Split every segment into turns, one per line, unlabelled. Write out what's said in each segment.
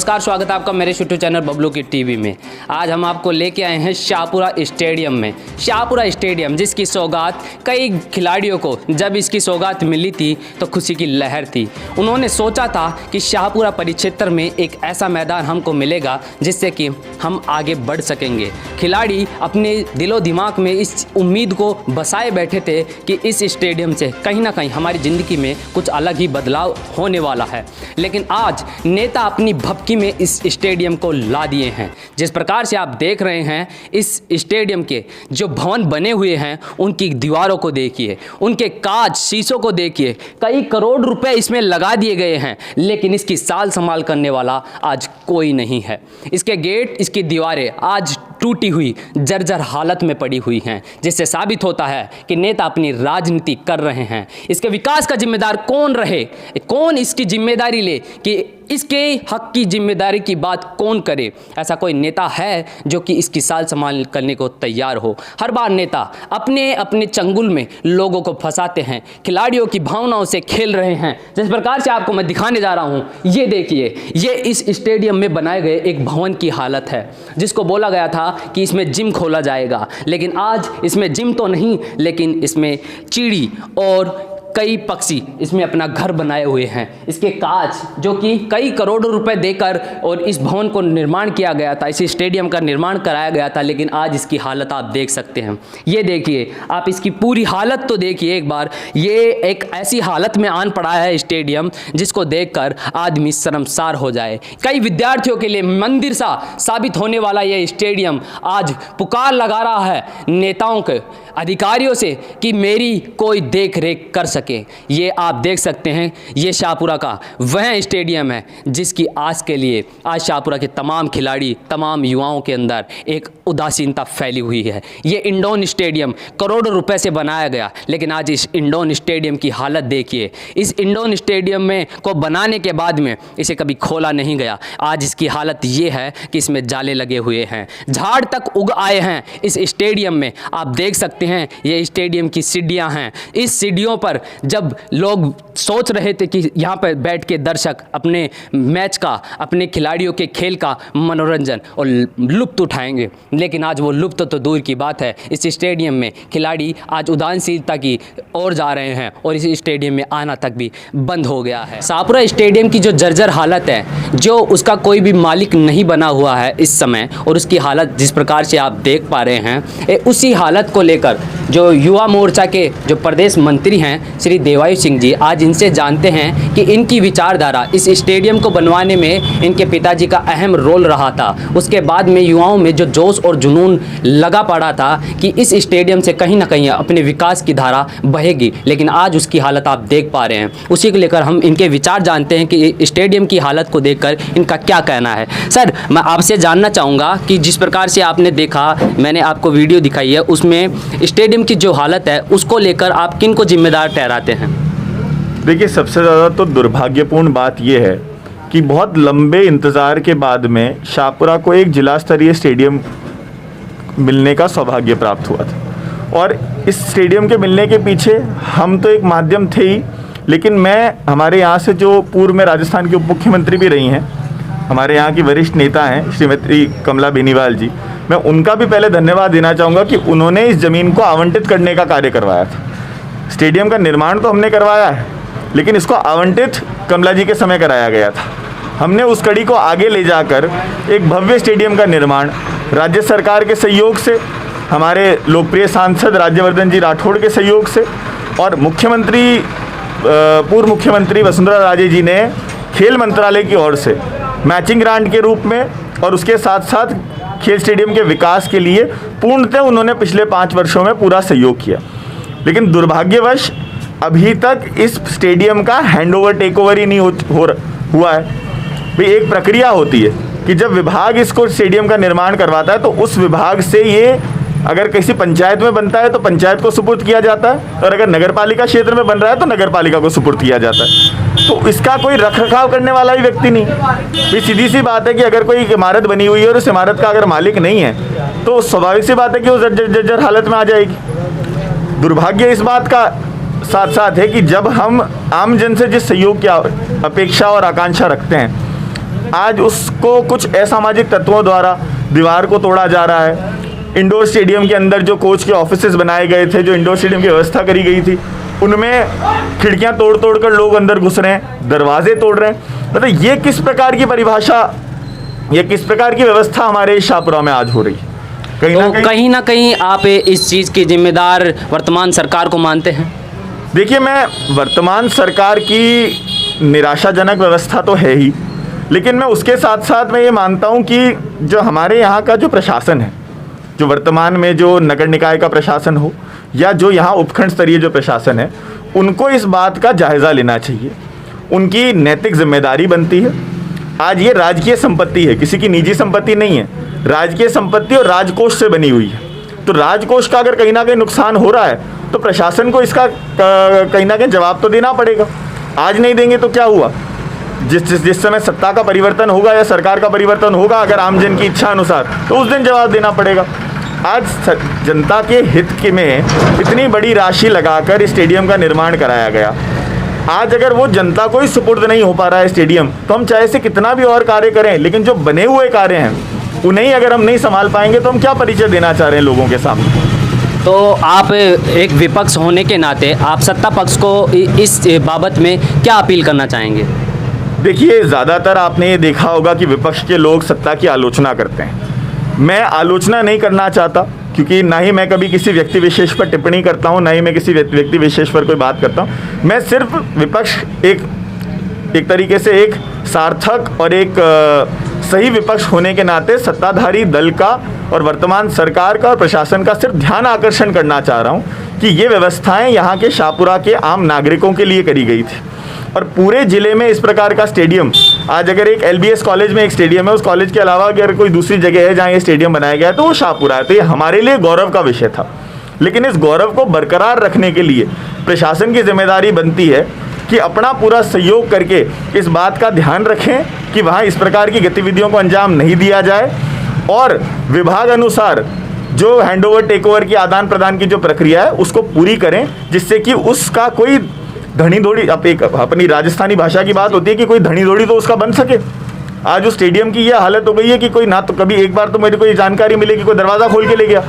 नमस्कार, स्वागत है आपका मेरे यूट्यूब चैनल बबलू की टीवी में। आज हम आपको लेके आए हैं शाहपुरा स्टेडियम में। शाहपुरा स्टेडियम जिसकी सौगात कई खिलाड़ियों को जब इसकी सौगात मिली थी तो खुशी की लहर थी। उन्होंने सोचा था कि शाहपुरा परिक्षेत्र में एक ऐसा मैदान हमको मिलेगा जिससे कि हम आगे बढ़ सकेंगे। खिलाड़ी अपने दिलो दिमाग में इस उम्मीद को बसाए बैठे थे कि इस स्टेडियम से कहीं ना कहीं हमारी ज़िंदगी में कुछ अलग ही बदलाव होने वाला है। लेकिन आज नेता अपनी भपकी में इस स्टेडियम को ला दिए हैं। जिस प्रकार से आप देख रहे हैं इस स्टेडियम के जो भवन बने हुए हैं उनकी दीवारों को देखिए, उनके कांच शीशों को देखिए, कई करोड़ रुपए इसमें लगा दिए गए हैं, लेकिन इसकी साल संभाल करने वाला आज कोई नहीं है। इसके गेट, इसकी दीवारें आज टूटी हुई जर्जर हालत में पड़ी हुई हैं, जिससे साबित होता है कि नेता अपनी राजनीति कर रहे हैं। इसके विकास का जिम्मेदार कौन रहे, कौन इसकी जिम्मेदारी ले कि इसके हक की जिम्मेदारी की बात कौन करे। ऐसा कोई नेता है जो कि इसकी साल संभाल करने को तैयार हो। हर बार नेता अपने अपने चंगुल में लोगों को फंसाते हैं, खिलाड़ियों की भावनाओं से खेल रहे हैं। जिस प्रकार से आपको मैं दिखाने जा रहा हूं, ये देखिए, ये इस स्टेडियम में बनाए गए एक भवन की हालत है जिसको बोला गया था कि इसमें जिम खोला जाएगा। लेकिन आज इसमें जिम तो नहीं, लेकिन इसमें चिड़ी और कई पक्षी इसमें अपना घर बनाए हुए हैं। इसके कांच जो कि कई करोड़ों रुपए देकर और इस भवन को निर्माण किया गया था, इस स्टेडियम का निर्माण कराया गया था, लेकिन आज इसकी हालत आप देख सकते हैं। ये देखिए, आप इसकी पूरी हालत तो देखिए एक बार। ये एक ऐसी हालत में आन पड़ा है स्टेडियम जिसको देखकर आदमी शर्मसार हो जाए। कई विद्यार्थियों के लिए मंदिर सा साबित होने वाला यह स्टेडियम आज पुकार लगा रहा है नेताओं के, अधिकारियों से कि मेरी कोई देख रेख कर सके। ये आप देख सकते हैं, ये शाहपुरा का वह स्टेडियम है जिसकी आज के लिए आज शाहपुरा के तमाम खिलाड़ी, तमाम युवाओं के अंदर एक उदासीनता फैली हुई है। ये इंडोर स्टेडियम करोड़ों रुपए से बनाया गया, लेकिन आज इस इंडोर स्टेडियम की हालत देखिए। इस इंडोर स्टेडियम में को बनाने के बाद में इसे कभी खोला नहीं गया। आज इसकी हालत ये है कि इसमें जाले लगे हुए हैं, झाड़ तक उग आए हैं इस स्टेडियम में। आप देख सकते हैं ये स्टेडियम की सीढ़ियां हैं। इस सीढ़ियों पर जब लोग सोच रहे थे कि यहाँ पर बैठ के दर्शक अपने मैच का, अपने खिलाड़ियों के खेल का मनोरंजन और लुत्फ उठाएंगे, लेकिन आज वो लुत्फ तो दूर की बात है। इस स्टेडियम में खिलाड़ी आज उदासीनता की ओर जा रहे हैं और इस स्टेडियम में आना तक भी बंद हो गया है। शाहपुरा स्टेडियम की जो जर्जर हालत है, जो उसका कोई भी मालिक नहीं बना हुआ है इस समय, और उसकी हालत जिस प्रकार से आप देख पा रहे हैं, उसी हालत को लेकर जो युवा मोर्चा के जो प्रदेश मंत्री हैं श्री देवायु सिंह जी, आज इनसे जानते हैं कि इनकी विचारधारा इस स्टेडियम को बनवाने में इनके पिताजी का अहम रोल रहा था। उसके बाद में युवाओं में जो जोश और जुनून लगा पड़ा था कि इस स्टेडियम से कहीं ना कहीं अपने विकास की धारा बहेगी, लेकिन आज उसकी हालत आप देख पा रहे हैं। उसी को लेकर हम इनके विचार जानते हैं कि स्टेडियम की हालत को देखकर इनका क्या कहना है। सर, मैं आपसे जानना चाहूँगा कि जिस प्रकार से आपने देखा, मैंने आपको वीडियो दिखाई है, उसमें स्टेडियम की जो हालत है उसको लेकर आप किन को जिम्मेदार ठहराते हैं?
देखिए, सबसे ज़्यादा तो दुर्भाग्यपूर्ण बात यह है कि बहुत लंबे इंतज़ार के बाद में शाहपुरा को एक जिला स्तरीय स्टेडियम मिलने का सौभाग्य प्राप्त हुआ था। और इस स्टेडियम के मिलने के पीछे हम तो एक माध्यम थे ही, लेकिन मैं हमारे यहाँ से जो पूर्व में राजस्थान की उप मुख्यमंत्री भी रही हैं, हमारे यहाँ की वरिष्ठ नेता हैं श्रीमती कमला बेनीवाल जी, मैं उनका भी पहले धन्यवाद देना चाहूँगा कि उन्होंने इस ज़मीन को आवंटित करने का कार्य करवाया था। स्टेडियम का निर्माण तो हमने करवाया है, लेकिन इसको आवंटित कमला जी के समय कराया गया था। हमने उस कड़ी को आगे ले जाकर एक भव्य स्टेडियम का निर्माण राज्य सरकार के सहयोग से, हमारे लोकप्रिय सांसद राज्यवर्धन जी राठौड़ के सहयोग से, और मुख्यमंत्री पूर्व मुख्यमंत्री वसुंधरा राजे जी ने खेल मंत्रालय की ओर से मैचिंग ग्रांट के रूप में और उसके साथ साथ खेल स्टेडियम के विकास के लिए पूर्णतः उन्होंने पिछले 5 वर्षों में पूरा सहयोग किया। लेकिन दुर्भाग्यवश अभी तक इस स्टेडियम का हैंडओवर टेकओवर ही नहीं हुआ है। भाई, एक प्रक्रिया होती है कि जब विभाग इसको स्टेडियम का निर्माण करवाता है तो उस विभाग से ये अगर किसी पंचायत में बनता है तो पंचायत को सुपुर्द किया जाता है, और अगर नगरपालिका क्षेत्र में बन रहा है तो नगरपालिका को सुपुर्द किया जाता है। तो इसका कोई रखरखाव करने वाला ही व्यक्ति नहीं। भाई, सीधी सी बात है कि अगर कोई इमारत बनी हुई है और उस इमारत का अगर मालिक नहीं है तो स्वाभाविक सी बात है कि वो जर्जर हालत में आ जाएगी। दुर्भाग्य इस बात का साथ साथ है कि जब हम आम जन से जिस सहयोग की अपेक्षा और आकांक्षा रखते हैं, आज उसको कुछ असामाजिक तत्वों द्वारा दीवार को तोड़ा जा रहा है। इंडोर स्टेडियम के अंदर जो कोच के ऑफिसेज बनाए गए थे, जो इंडोर स्टेडियम की व्यवस्था करी गई थी, उनमें खिड़कियां तोड़ तोड़ कर लोग अंदर घुस रहे हैं, दरवाजे तोड़ रहे हैं। मतलब ये किस प्रकार की परिभाषा, ये किस प्रकार की व्यवस्था हमारे शाहपुरा में आज हो रही है?
कहीं ना कहीं आप इस चीज़ की जिम्मेदार वर्तमान सरकार को मानते हैं?
देखिए, मैं वर्तमान सरकार की निराशाजनक व्यवस्था तो है ही, लेकिन मैं उसके साथ साथ मैं ये मानता हूँ कि जो हमारे यहाँ का जो प्रशासन है, जो वर्तमान में जो नगर निकाय का प्रशासन हो या जो यहाँ उपखंड स्तरीय जो प्रशासन है, उनको इस बात का जायज़ा लेना चाहिए। उनकी नैतिक जिम्मेदारी बनती है। आज ये राजकीय संपत्ति है, किसी की निजी संपत्ति नहीं है, राजकीय संपत्ति और राजकोष से बनी हुई है। तो राजकोष का अगर कहीं ना कहीं नुकसान हो रहा है तो प्रशासन को इसका कहीं ना कहीं जवाब तो देना पड़ेगा। आज नहीं देंगे तो क्या हुआ? जिस समय सत्ता का परिवर्तन होगा या सरकार का परिवर्तन होगा, अगर आमजन की इच्छा अनुसार, तो उस दिन जवाब देना पड़ेगा। आज जनता के हित के में इतनी बड़ी राशि लगाकर स्टेडियम का निर्माण कराया गया, आज अगर वो जनता को ही सुपुर्द नहीं हो पा रहा है स्टेडियम, तो हम चाहे से कितना भी और कार्य करें, लेकिन जो बने हुए कार्य हैं उन्हें अगर हम नहीं संभाल पाएंगे तो हम क्या परिचय देना चाह रहे हैं लोगों के सामने?
तो आप एक विपक्ष होने के नाते आप सत्ता पक्ष को इस बाबत में क्या अपील करना चाहेंगे?
देखिए, ज़्यादातर आपने ये देखा होगा कि विपक्ष के लोग सत्ता की आलोचना करते हैं। मैं आलोचना नहीं करना चाहता, क्योंकि ना ही मैं कभी किसी व्यक्ति विशेष पर टिप्पणी करता हूँ, ना ही मैं किसी व्यक्ति विशेष पर कोई बात करता हूँ। मैं सिर्फ विपक्ष एक तरीके से एक सार्थक और एक सही विपक्ष होने के नाते सत्ताधारी दल का और वर्तमान सरकार का और प्रशासन का सिर्फ ध्यान आकर्षण करना चाह रहा हूँ कि ये व्यवस्थाएं यहाँ के शाहपुरा के आम नागरिकों के लिए करी गई थी। और पूरे ज़िले में इस प्रकार का स्टेडियम, आज अगर एक LBS कॉलेज में एक स्टेडियम है, उस कॉलेज के अलावा अगर कोई दूसरी जगह है जहाँ ये स्टेडियम बनाया गया है तो वो शाहपुरा है। तो ये हमारे लिए गौरव का विषय था। लेकिन इस गौरव को बरकरार रखने के लिए प्रशासन की जिम्मेदारी बनती है कि अपना पूरा सहयोग करके इस बात का ध्यान रखें कि वहाँ इस प्रकार की गतिविधियों को अंजाम नहीं दिया जाए, और विभाग अनुसार जो हैंडओवर टेकओवर की आदान प्रदान की जो प्रक्रिया है उसको पूरी करें, जिससे कि उसका कोई धनी दौड़ी, अपनी राजस्थानी भाषा की बात होती है कि कोई धनी दौड़ी तो उसका बन सके। आज उस स्टेडियम की यह हालत हो गई है कि कोई ना तो कभी एक बार तो मेरे को ये जानकारी मिली कि कोई दरवाज़ा खोल के ले गया।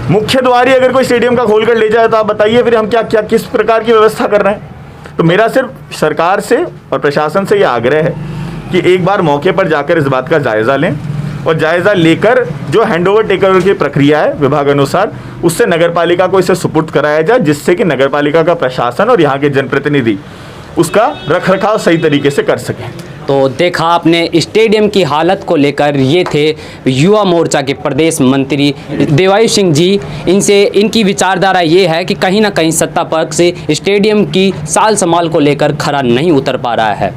मुख्य द्वार ही अगर कोई स्टेडियम का खोल कर ले जाए तो आप बताइए फिर हम क्या किस प्रकार की व्यवस्था कर रहे हैं? तो मेरा सिर्फ सरकार से और प्रशासन से ये आग्रह है कि एक बार मौके पर जाकर इस बात का जायज़ा लें, और जायज़ा लेकर जो हैंडओवर टेकओवर की प्रक्रिया है विभाग अनुसार, उससे नगरपालिका को इसे सुपुर्द कराया जाए, जिससे कि नगरपालिका का प्रशासन और यहाँ के जनप्रतिनिधि उसका रखरखाव सही तरीके से कर सकें।
तो देखा आपने स्टेडियम की हालत को लेकर, ये थे युवा मोर्चा के प्रदेश मंत्री देवायु सिंह जी। इनकी विचारधारा ये है कि कहीं ना कहीं सत्ता पक्ष से स्टेडियम की साल संभाल को लेकर खरा नहीं उतर पा रहा है।